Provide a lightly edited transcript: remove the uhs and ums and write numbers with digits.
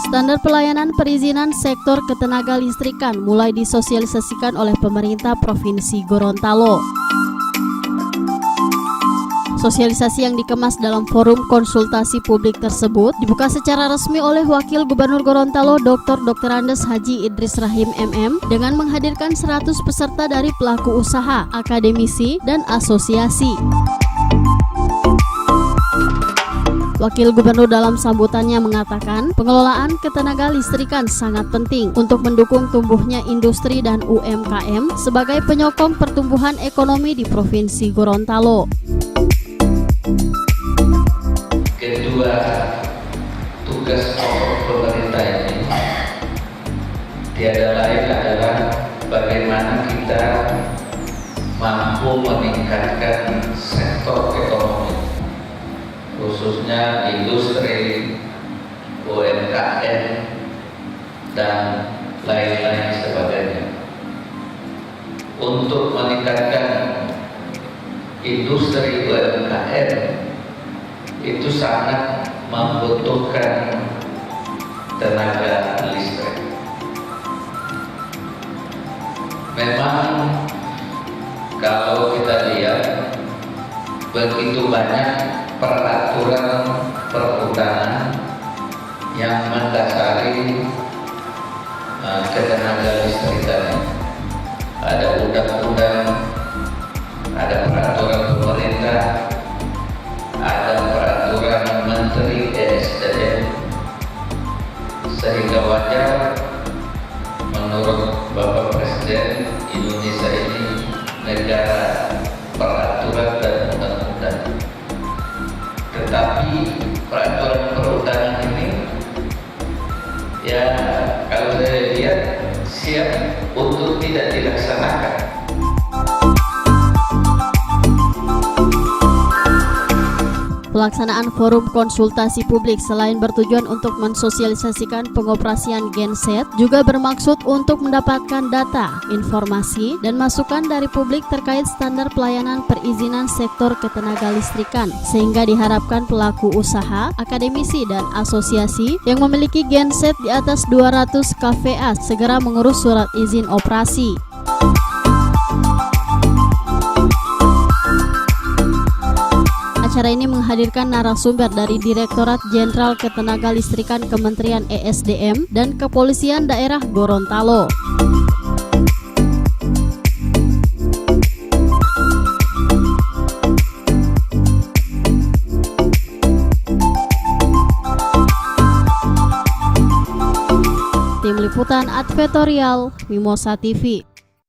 Standar pelayanan perizinan sektor ketenaga listrikan mulai disosialisasikan oleh pemerintah Provinsi Gorontalo. Sosialisasi yang dikemas dalam forum konsultasi publik tersebut dibuka secara resmi oleh Wakil Gubernur Gorontalo Dr. Andes Haji Idris Rahim MM dengan menghadirkan 100 peserta dari pelaku usaha, akademisi, dan asosiasi. Wakil Gubernur dalam sambutannya mengatakan pengelolaan ketenaga listrikan sangat penting untuk mendukung tumbuhnya industri dan UMKM sebagai penyokong pertumbuhan ekonomi di Provinsi Gorontalo. Kedua tugas pokok pemerintah ini tiada lain adalah bagaimana kita mampu meningkatkan sektor ekonomi, khususnya industri, UMKM, dan lain-lain sebagainya. Untuk meningkatkan industri UMKM itu sangat membutuhkan tenaga listrik. Memang kalau kita lihat begitu banyak peraturan perundangan yang mendasari ketenaga listrikan. Ada undang-undang, ada peraturan pemerintah, ada peraturan Menteri ESDM, sehingga wajar menurut Bapak Presiden Indonesia ini negara peraturan dan undang-undang. Tetapi peraturan perundangan ini ya kalau saya lihat siap untuk tidak dilaksanakan. Pelaksanaan forum konsultasi publik selain bertujuan untuk mensosialisasikan pengoperasian genset, juga bermaksud untuk mendapatkan data, informasi, dan masukan dari publik terkait standar pelayanan perizinan sektor ketenaga listrikan, sehingga diharapkan pelaku usaha, akademisi, dan asosiasi yang memiliki genset di atas 200 kVA segera mengurus surat izin operasi. Acara ini menghadirkan narasumber dari Direktorat Jenderal Ketenaga Listrikan Kementerian ESDM dan Kepolisian Daerah Gorontalo. Tim Liputan Advertorial Mimosa TV.